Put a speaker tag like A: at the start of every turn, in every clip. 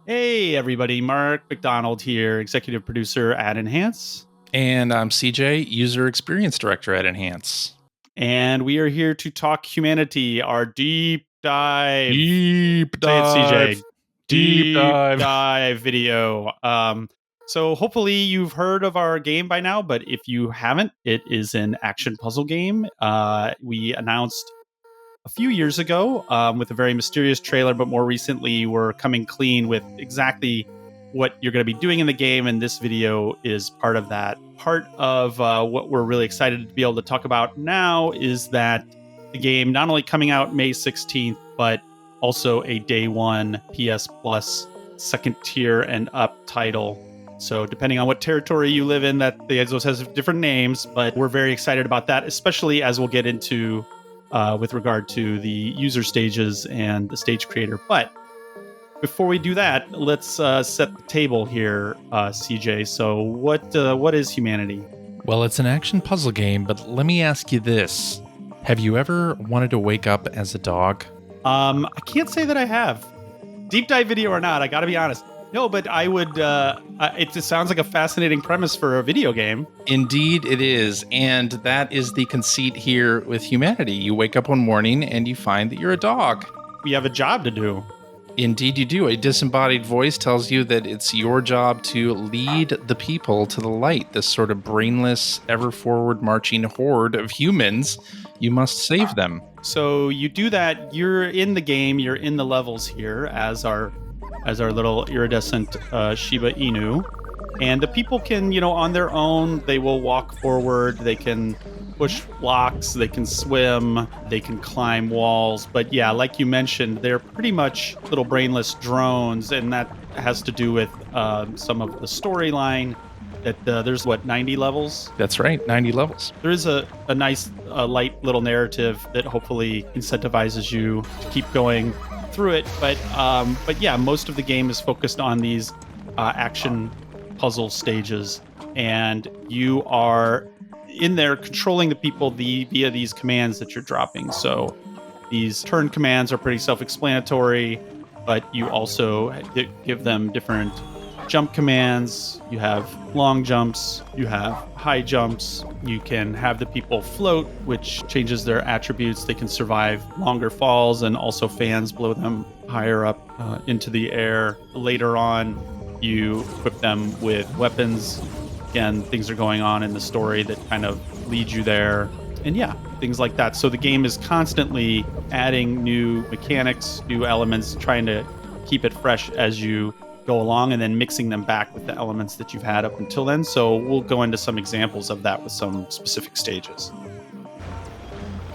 A: Hey everybody, Mark McDonald here, executive producer at Enhance.
B: And I'm CJ, user experience director at Enhance.
A: And we are here to talk Humanity, our deep dive.
B: Deep dive.
A: Say it, CJ.
B: Deep
A: dive video. So hopefully you've heard of our game by now, but if you haven't, it is an action puzzle game. We announced a few years ago with a very mysterious trailer, but more recently we're coming clean with exactly what you're going to be doing in the game, and this video is part of that. Part of what we're really excited to be able to talk about now is that the game not only coming out May 16th, but also a day one PS Plus second tier and up title. So depending on what territory you live in, that those has different names, but we're very excited about that, especially as we'll get into with regard to the user stages and the stage creator. But before we do that, let's set the table here, CJ. So what is Humanity?
B: Well, it's an action puzzle game, but let me ask you this. Have you ever wanted to wake up as a dog?
A: I can't say that I have. Deep dive video or not, I gotta be honest. No, but I would, it just sounds like a fascinating premise for a video game.
B: Indeed it is, and that is the conceit here with Humanity. You wake up one morning and you find that you're a dog.
A: We have a job to do.
B: Indeed you do. A disembodied voice tells you that it's your job to lead the people to the light, this sort of brainless, ever-forward marching horde of humans. You must save them.
A: So you do that, you're in the game, you're in the levels here as our little iridescent Shiba Inu. And the people can, on their own, they will walk forward, they can push blocks, they can swim, they can climb walls. But yeah, like you mentioned, they're pretty much little brainless drones, and that has to do with some of the storyline. That there's 90 levels?
B: That's right, 90 levels.
A: There is a nice light little narrative that hopefully incentivizes you to keep going through it, but yeah, most of the game is focused on these action puzzle stages, and you are in there controlling the people via these commands that you're dropping. So these turn commands are pretty self-explanatory, but you also give them different jump commands. You have long jumps, you have high jumps, you can have the people float, which changes their attributes. They can survive longer falls, and also fans blow them higher up into the air. Later on, you equip them with weapons. Again, things are going on in the story that kind of lead you there. And yeah, things like that. So the game is constantly adding new mechanics, new elements, trying to keep it fresh as you go along, and then mixing them back with the elements that you've had up until then. So we'll go into some examples of that with some specific stages.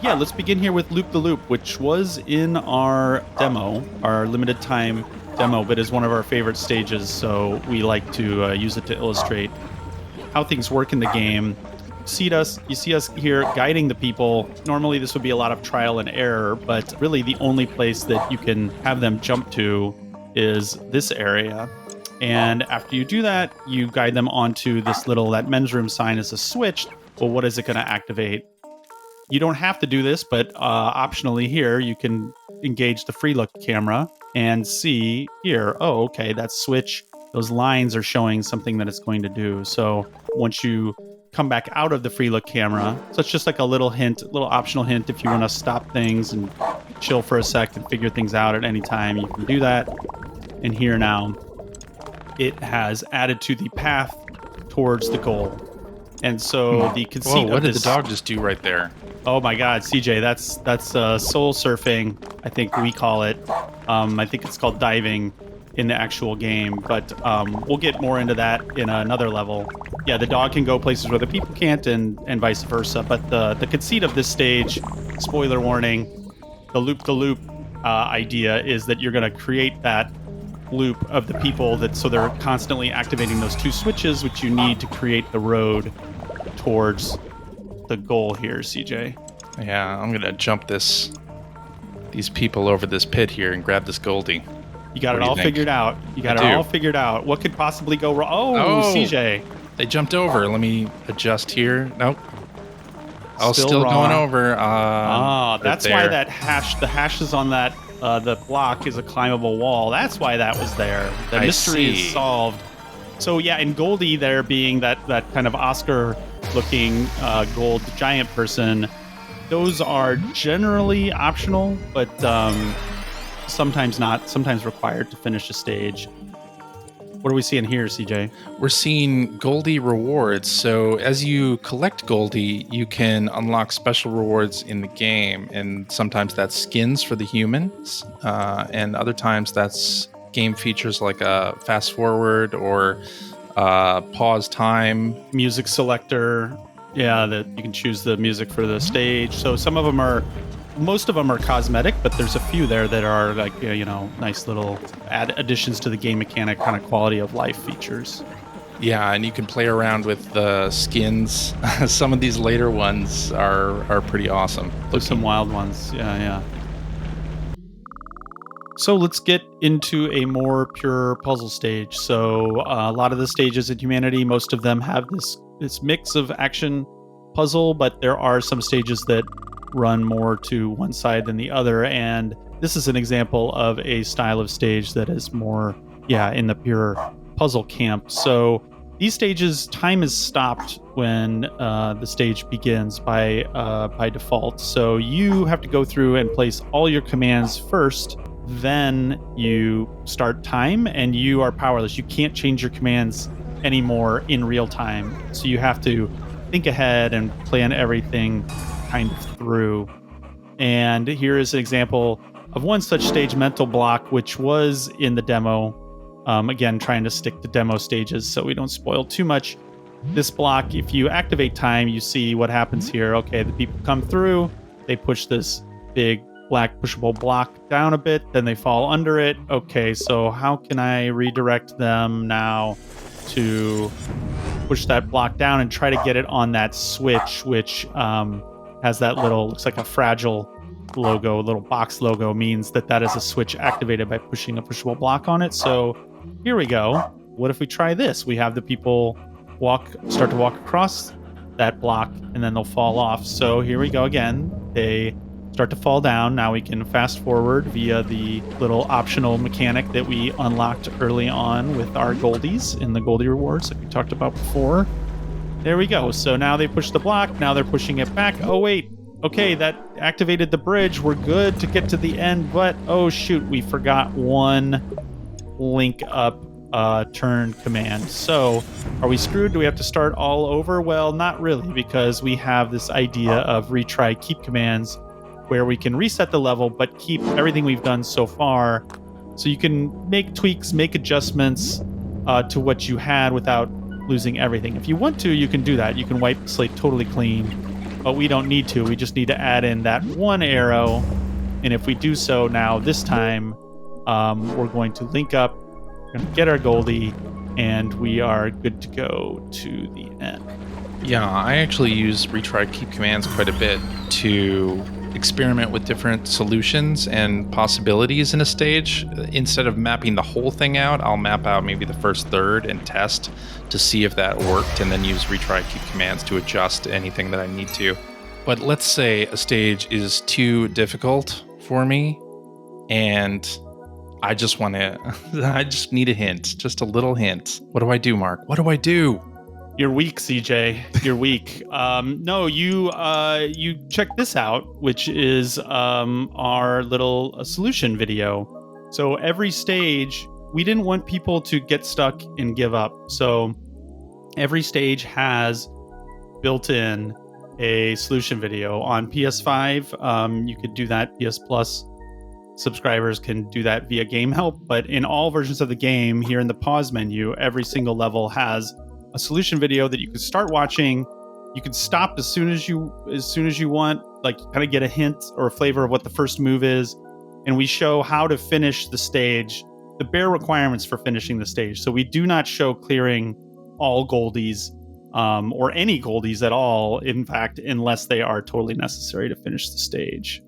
A: Yeah, let's begin here with Loop the Loop, which was in our demo, our limited time demo, but is one of our favorite stages. So we like to use it to illustrate how things work in the game. You see us here guiding the people. Normally this would be a lot of trial and error, but really the only place that you can have them jump to is this area. And after you do that, you guide them onto this that men's room sign is a switch. Well, what is it going to activate? You don't have to do this, but optionally here, you can engage the free look camera and see here, oh, okay, that switch, those lines are showing something that it's going to do. So once you come back out of the free look camera, so it's just like a little optional hint if you want to stop things and chill for a sec and figure things out at any time, you can do that. And here now, it has added to the path towards the goal. And so the conceit
B: what
A: of
B: did
A: this,
B: the dog just do right there?
A: Oh my God, CJ, that's soul surfing, I think we call it. I think it's called diving in the actual game, but we'll get more into that in another level. Yeah, the dog can go places where the people can't, and vice versa. But the conceit of this stage, spoiler warning, the loop idea is that you're going to create that loop of the people so they're constantly activating those two switches, which you need to create the road towards the goal here, CJ.
B: Yeah, I'm going to jump these people over this pit here and grab this Goldie.
A: You got it all figured out. What could possibly go wrong? Oh, CJ.
B: They jumped over. Let me adjust here. Nope. Oh, still going over.
A: That's why the hash is on that the block is a climbable wall. That's why that was there. The mystery is solved. So yeah, and Goldie there being that kind of Oscar-looking gold giant person, those are generally optional, but sometimes not, sometimes required to finish a stage. What are we seeing here, CJ?
B: We're seeing Goldie rewards. So as you collect Goldie, you can unlock special rewards in the game. And sometimes that's skins for the humans. And other times that's game features like a fast forward or pause time.
A: Music selector. Yeah, that you can choose the music for the stage. So most of them are cosmetic, but there's a few there that are like, nice little additions to the game mechanic, kind of quality of life features.
B: Yeah, and you can play around with the skins. Some of these later ones are pretty awesome.
A: There's some wild ones. Yeah. So let's get into a more pure puzzle stage. So a lot of the stages in Humanity, most of them have this mix of action puzzle, but there are some stages that run more to one side than the other, and this is an example of a style of stage that is more in the pure puzzle camp. So these stages, time is stopped when the stage begins by default, so you have to go through and place all your commands first, then you start time, and you are powerless. You can't change your commands anymore in real time, so you have to think ahead and plan everything kind of through. And here is an example of one such stage, mental block, which was in the demo. Again, trying to stick to demo stages so we don't spoil too much. This block, if you activate time, you see what happens here. Okay, the people come through, they push this big black pushable block down a bit, then they fall under it. Okay, so how can I redirect them now to push that block down and try to get it on that switch, which has that looks like a fragile logo, little box logo, means that is a switch activated by pushing a pushable block on it. So here we go. What if we try this? We have the people start to walk across that block, and then they'll fall off. So here we go again. They start to fall down. Now we can fast forward via the little optional mechanic that we unlocked early on with our Goldies in the Goldie rewards that we talked about before. There we go. So now they push the block. Now they're pushing it back. Oh, wait. Okay, that activated the bridge. We're good to get to the end, but oh, shoot, we forgot one link up turn command. So are we screwed? Do we have to start all over? Well, not really, because we have this idea of retry keep commands where we can reset the level, but keep everything we've done so far. So you can make tweaks, make adjustments to what you had without losing everything. If you want to, you can do that. You can wipe the slate totally clean, but we don't need to. We just need to add in that one arrow. And if we do so now, this time, we're going to link up, we're going to get our Goldie, and we are good to go to the end.
B: Yeah, I actually use retry keep commands quite a bit to experiment with different solutions and possibilities in a stage. Instead of mapping the whole thing out, I'll map out maybe the first third and test to see if that worked, and then use retry keep commands to adjust anything that I need to. But let's say a stage is too difficult for me, and I just need a hint, just a little hint. What do I do, Mark? What do I do?
A: You're weak, CJ. You're weak. No, you check this out, which is our little solution video. So every stage, we didn't want people to get stuck and give up. So every stage has built in a solution video. On PS5, you could do that. PS Plus subscribers can do that via Game Help. But in all versions of the game, here in the pause menu, every single level has a solution video that you can start watching. You can stop as soon as you want, like kind of get a hint or a flavor of what the first move is. And we show how to finish the stage, the bare requirements for finishing the stage. So we do not show clearing all Goldies or any Goldies at all, in fact, unless they are totally necessary to finish the stage.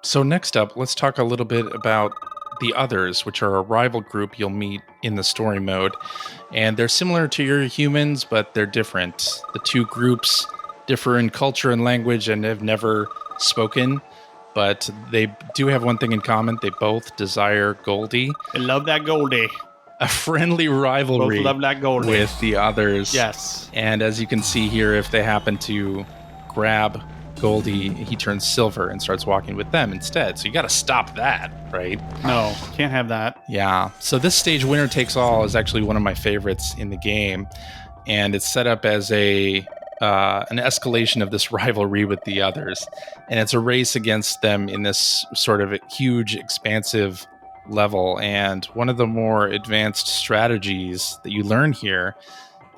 B: So next up, let's talk a little bit about the others, which are a rival group you'll meet in the story mode. And they're similar to your humans, but they're different. The two groups differ in culture and language and have never spoken. but they do have one thing in common. They both desire Goldie,
A: I love that Goldie.
B: a friendly rivalry
A: Both love that Goldie.
B: with the others.
A: Yes.
B: And as you can see here, if they happen to grab Goldie, he turns silver and starts walking with them instead. So you got to stop that, right?
A: No, can't have that.
B: Yeah. So this stage, winner takes all, is actually one of my favorites in the game, and it's set up as an escalation of this rivalry with the others, and it's a race against them in this sort of huge, expansive level. And one of the more advanced strategies that you learn here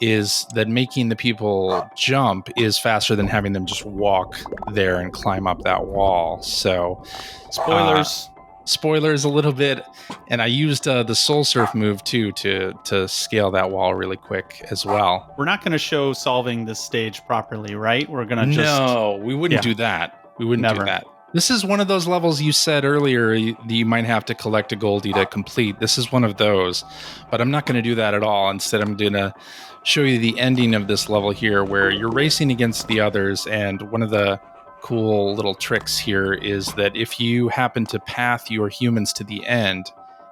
B: is that making the people jump is faster than having them just walk there and climb up that wall. So spoilers a little bit, and I used the soul surf move too to scale that wall really quick as well.
A: We're not going to show solving this stage properly, right? We're going to just...
B: No, we wouldn't do that. We wouldn't do that. This is one of those levels you said earlier that you might have to collect a Goldie to complete. This is one of those, but I'm not going to do that at all. Instead, I'm going to show you the ending of this level here, where you're racing against the others, and one of the cool little tricks here is that if you happen to path your humans to the end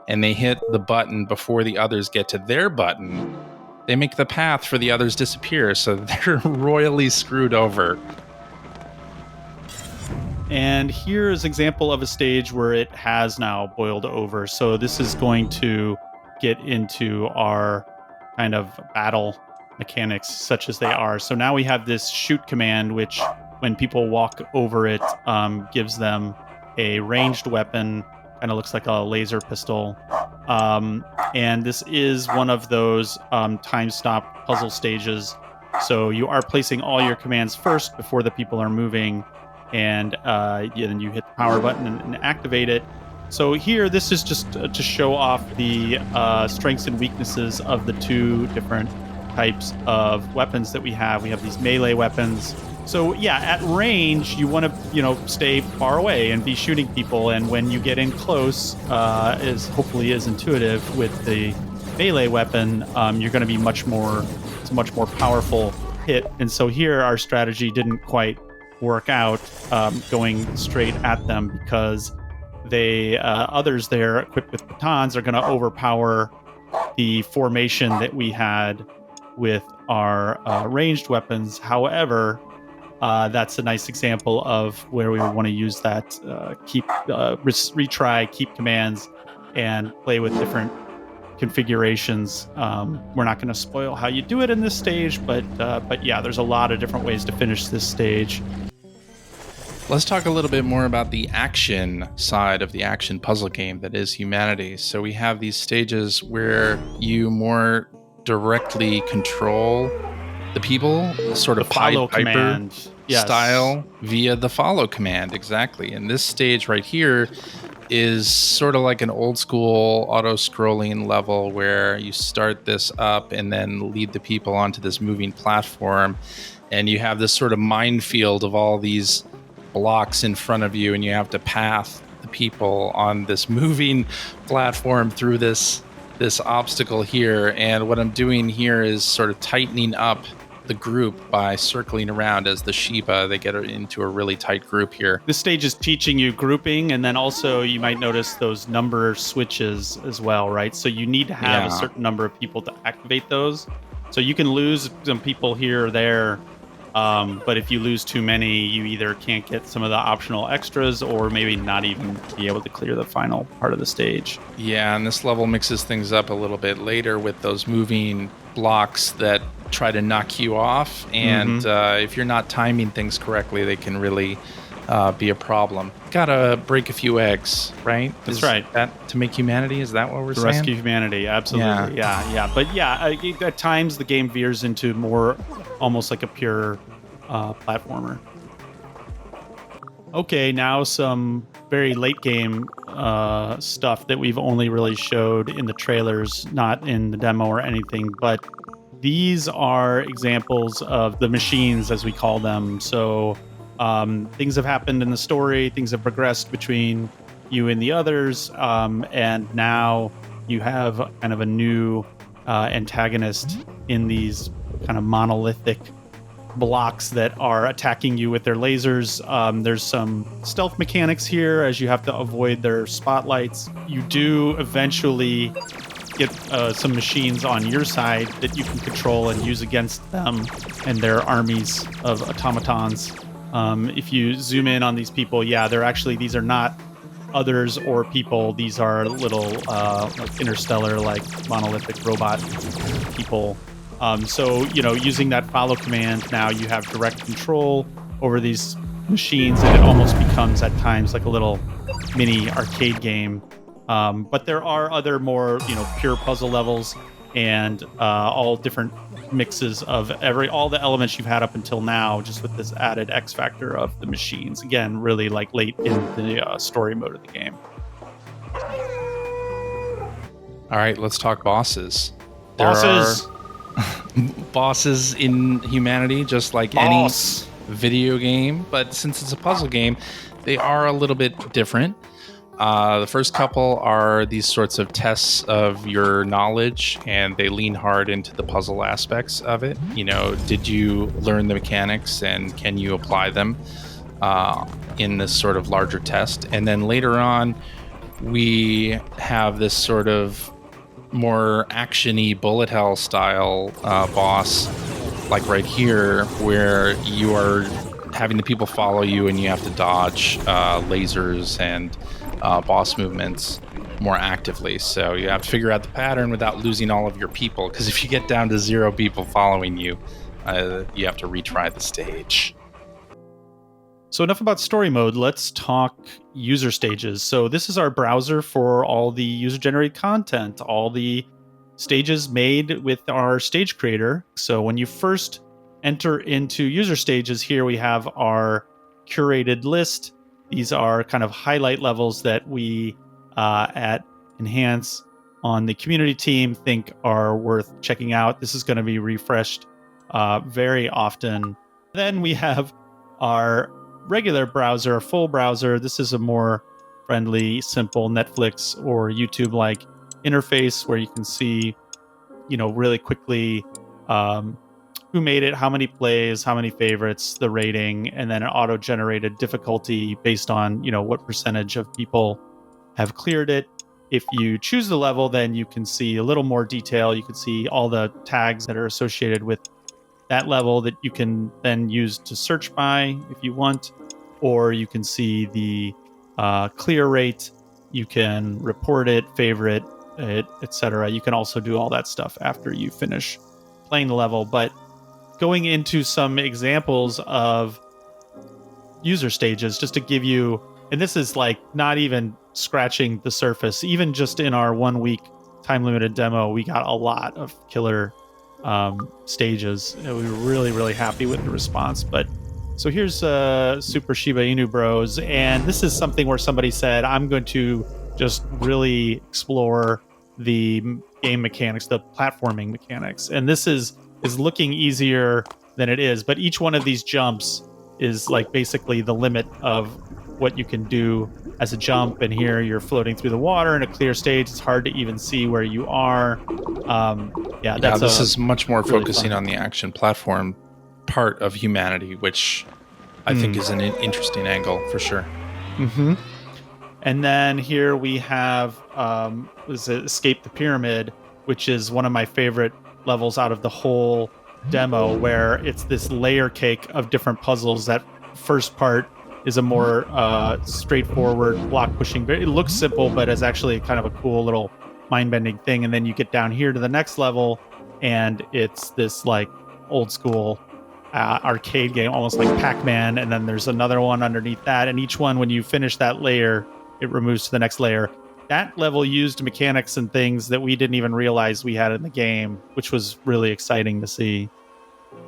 B: and they hit the button before the others get to their button, they make the path for the others disappear, so they're royally screwed over.
A: And here is an example of a stage where it has now boiled over. So this is going to get into our kind of battle mechanics such as they are. So now we have this shoot command, which when people walk over it, gives them a ranged weapon, kind of looks like a laser pistol. And this is one of those time stop puzzle stages. So you are placing all your commands first before the people are moving, and then you hit the power button and activate it. So here, this is just to show off the strengths and weaknesses of the two different types of weapons that we have. We have these melee weapons. So yeah, at range, you want to, stay far away and be shooting people. And when you get in close, is hopefully is intuitive with the melee weapon, you're going to be it's a much more powerful hit. And so here, our strategy didn't quite work out, going straight at them, because others there equipped with batons are going to overpower the formation that we had with our ranged weapons. However, that's a nice example of where we want to use that retry, keep commands, and play with different configurations. We're not going to spoil how you do it in this stage, but yeah, there's a lot of different ways to finish this stage.
B: Let's talk a little bit more about the action side of the action puzzle game that is Humanity. So we have these stages where you more directly control the people, sort of Pied Piper style, via the follow command. Exactly. And this stage right here is sort of like an old school auto-scrolling level where you start this up and then lead the people onto this moving platform. And you have this sort of minefield of all these blocks in front of you, and you have to path the people on this moving platform through this obstacle here. And what I'm doing here is sort of tightening up the group by circling around as the Sheba. They get into a really tight group here.
A: This stage is teaching you grouping, and then also you might notice those number switches as well, right? So you need to have a certain number of people to activate those. So you can lose some people here or there, but if you lose too many, you either can't get some of the optional extras or maybe not even be able to clear the final part of the stage.
B: Yeah, and this level mixes things up a little bit later with those moving blocks that try to knock you off. And if you're not timing things correctly, they can really be a problem. Gotta break a few eggs, right?
A: That's right.
B: That to make humanity? Is that what we're
A: to
B: saying?
A: Rescue humanity, absolutely. Yeah. But yeah, at times the game veers into more almost like a pure platformer. Okay, now some very late game stuff that we've only really showed in the trailers, not in the demo or anything, but these are examples of the machines, as we call them. So things have happened in the story, things have progressed between you and the others, and now you have kind of a new antagonist in these kind of monolithic blocks that are attacking you with their lasers. There's some stealth mechanics here as you have to avoid their spotlights. You do eventually get some machines on your side that you can control and use against them and their armies of automatons. If you zoom in on these people, these are not others or people. These are little like interstellar, like monolithic robot people. So, using that follow command, now you have direct control over these machines, and it almost becomes at times like a little mini arcade game. But there are other more, pure puzzle levels and all different mixes of all the elements you've had up until now, just with this added X factor of the machines. Again, really like late in the story mode of the game.
B: All right, let's talk bosses.
A: Bosses!
B: There are bosses in Humanity, just like any video game, but since it's a puzzle game, they are a little bit different. The first couple are these sorts of tests of your knowledge, and they lean hard into the puzzle aspects of it. Did you learn the mechanics, and can you apply them in this sort of larger test? And then later on, we have this sort of more action-y bullet hell style boss, like right here, where you are having the people follow you and you have to dodge lasers and boss movements more actively. So you have to figure out the pattern without losing all of your people, because if you get down to 0 people following you, you have to retry the stage.
A: So enough about story mode. Let's talk user stages. So this is our browser for all the user-generated content, all the stages made with our stage creator. So when you first enter into user stages, here we have our curated list. These are kind of highlight levels that we at Enhance on the community team think are worth checking out. This is going to be refreshed very often. Then we have our regular browser, a full browser. This is a more friendly, simple Netflix or YouTube-like interface where you can see, really quickly who made it, how many plays, how many favorites, the rating, and then an auto-generated difficulty based on, what percentage of people have cleared it. If you choose the level, then you can see a little more detail. You can see all the tags that are associated with that level that you can then use to search by if you want, or you can see the clear rate. You can report it, favorite it, etc. You can also do all that stuff after you finish playing the level. But going into some examples of user stages, just to give you, and this is like not even scratching the surface, even just in our 1 week time limited demo, we got a lot of killer stages. We were really, really happy with the response. But so here's Super Shiba Inu Bros, and this is something where somebody said, I'm going to just really explore the game mechanics, the platforming mechanics. And this is looking easier than it is, but each one of these jumps is like basically the limit of what you can do as a jump. And here you're floating through the water in a clear stage. It's hard to even see where you are.
B: This is much more
A: really
B: focusing
A: fun
B: on the action platform part of Humanity, which I think is an interesting angle for sure.
A: Mm-hmm. And then here we have Escape the Pyramid, which is one of my favorite levels out of the whole demo, where it's this layer cake of different puzzles. That first part is a more straightforward block pushing. It looks simple, but it's actually kind of a cool little mind-bending thing. And then you get down here to the next level, and it's this like old school arcade game, almost like Pac-Man. And then there's another one underneath that. And each one, when you finish that layer, it removes to the next layer. That level used mechanics and things that we didn't even realize we had in the game, which was really exciting to see.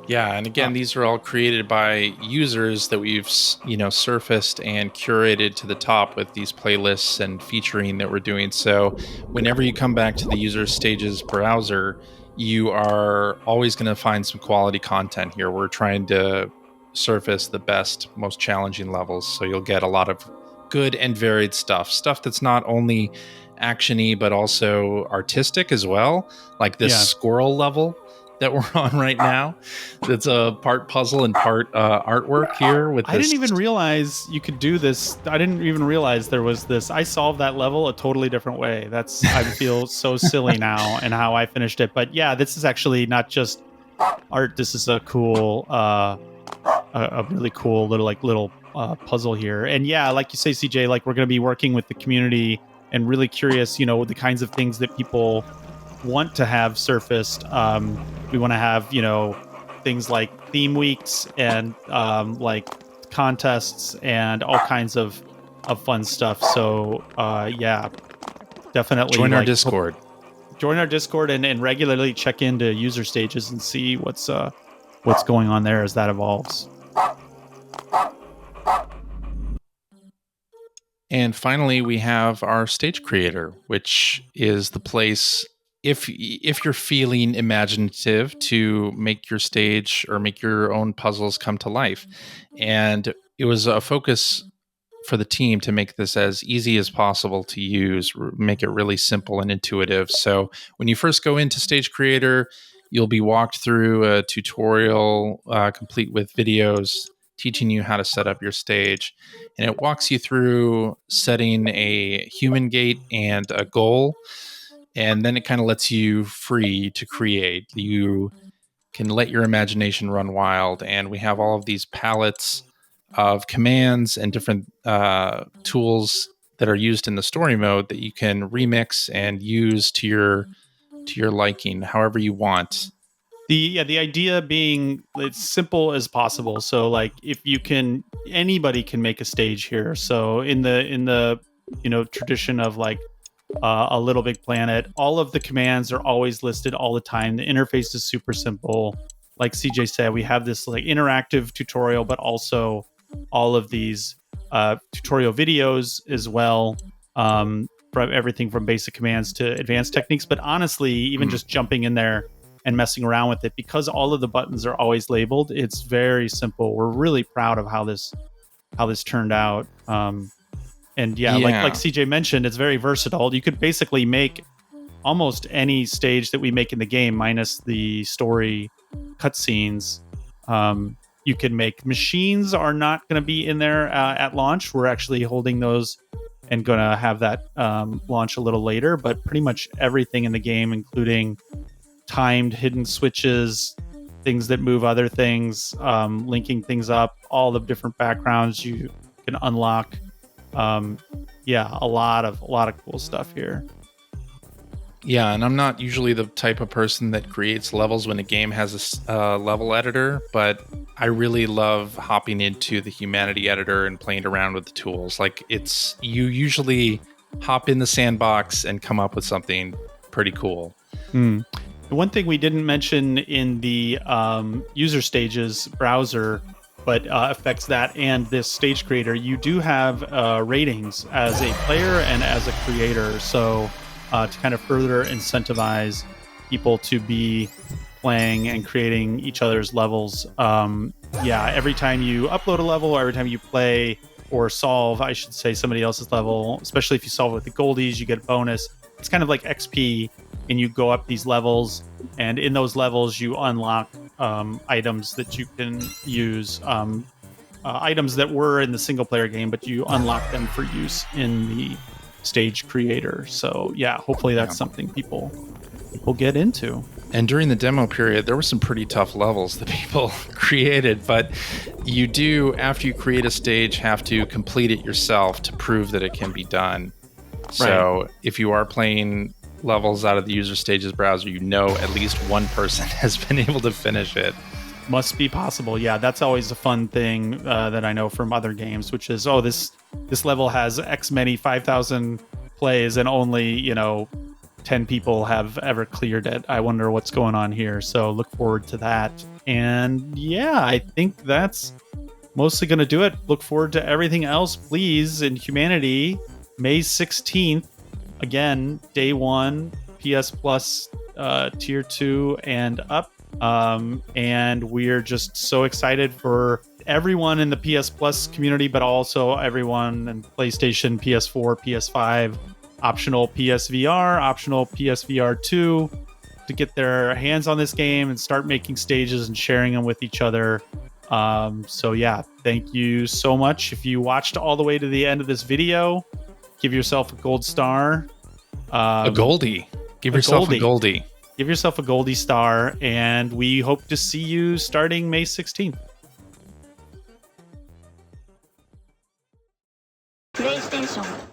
B: Yeah, and again, these are all created by users that we've, surfaced and curated to the top with these playlists and featuring that we're doing. So whenever you come back to the user stages browser, you are always going to find some quality content here. We're trying to surface the best, most challenging levels. So you'll get a lot of good and varied stuff that's not only actiony, but also artistic as well. Like this squirrel level that we're on right now. It's a part puzzle and part artwork here. With this.
A: I didn't even realize you could do this. I didn't even realize there was this. I solved that level a totally different way. I feel so silly now and how I finished it. But yeah, this is actually not just art. This is a cool, a really cool little puzzle here. And yeah, like you say, CJ, like we're going to be working with the community and really curious, the kinds of things that people want to have surfaced. We want to have, things like theme weeks and like contests and all kinds of fun stuff. So yeah, definitely
B: join our Discord.
A: Join our Discord and regularly check into user stages and see what's going on there as that evolves.
B: And finally, we have our stage creator, which is the place if you're feeling imaginative to make your stage or make your own puzzles come to life. And it was a focus for the team to make this as easy as possible to use, make it really simple and intuitive. So when you first go into Stage Creator, you'll be walked through a tutorial complete with videos teaching you how to set up your stage. And it walks you through setting a human gate and a goal. And then it kind of lets you free to create. You can let your imagination run wild. And we have all of these palettes of commands and different tools that are used in the story mode that you can remix and use to your liking, however you want.
A: The idea being it's simple as possible. So like if you can, anybody can make a stage here. So in the tradition of like a Little Big Planet, all of the commands are always listed all the time. The interface is super simple. Like CJ said, we have this like interactive tutorial, but also all of these tutorial videos as well, from everything from basic commands to advanced techniques. But honestly, even just jumping in there and messing around with it, because all of the buttons are always labeled, it's very simple. We're really proud of how this turned out. And yeah, like CJ mentioned, it's very versatile. You could basically make almost any stage that we make in the game, minus the story cutscenes. You can make. Machines are not going to be in there at launch. We're actually holding those and going to have that launch a little later. But pretty much everything in the game, including timed hidden switches, things that move other things, linking things up, all the different backgrounds you can unlock. A lot of cool stuff here.
B: Yeah, and I'm not usually the type of person that creates levels when a game has a level editor, but I really love hopping into the Humanity editor and playing around with the tools. Like you usually hop in the sandbox and come up with something pretty cool.
A: The one thing we didn't mention in the user stages browser, but affects that and this stage creator, you do have ratings as a player and as a creator. So to kind of further incentivize people to be playing and creating each other's levels. Every time you upload a level or every time you play or solve, I should say, somebody else's level, especially if you solve it with the goldies, you get a bonus. It's kind of like XP, and you go up these levels, and in those levels you unlock items that you can use, items that were in the single player game, but you unlock them for use in the stage creator. So yeah, hopefully that's something people get into.
B: And during the demo period, there were some pretty tough levels that people created, but you do, after you create a stage, have to complete it yourself to prove that it can be done. So if you are playing levels out of the user stages browser, at least one person has been able to finish it.
A: Must be possible. Yeah, that's always a fun thing that I know from other games, which is, this level has X many 5,000 plays and only 10 people have ever cleared it. I wonder what's going on here. So look forward to that. And yeah, I think that's mostly going to do it. Look forward to everything else, please, in Humanity, May 16th. Again, day one, PS Plus tier 2 and up. And we're just so excited for everyone in the PS Plus community, but also everyone in PlayStation, PS4, PS5, optional PSVR, optional PSVR2, to get their hands on this game and start making stages and sharing them with each other. So yeah, thank you so much. If you watched all the way to the end of this video, give yourself a gold star.
B: A Goldie. Give yourself a Goldie.
A: Give yourself a Goldie star, and we hope to see you starting May 16th.
C: PlayStation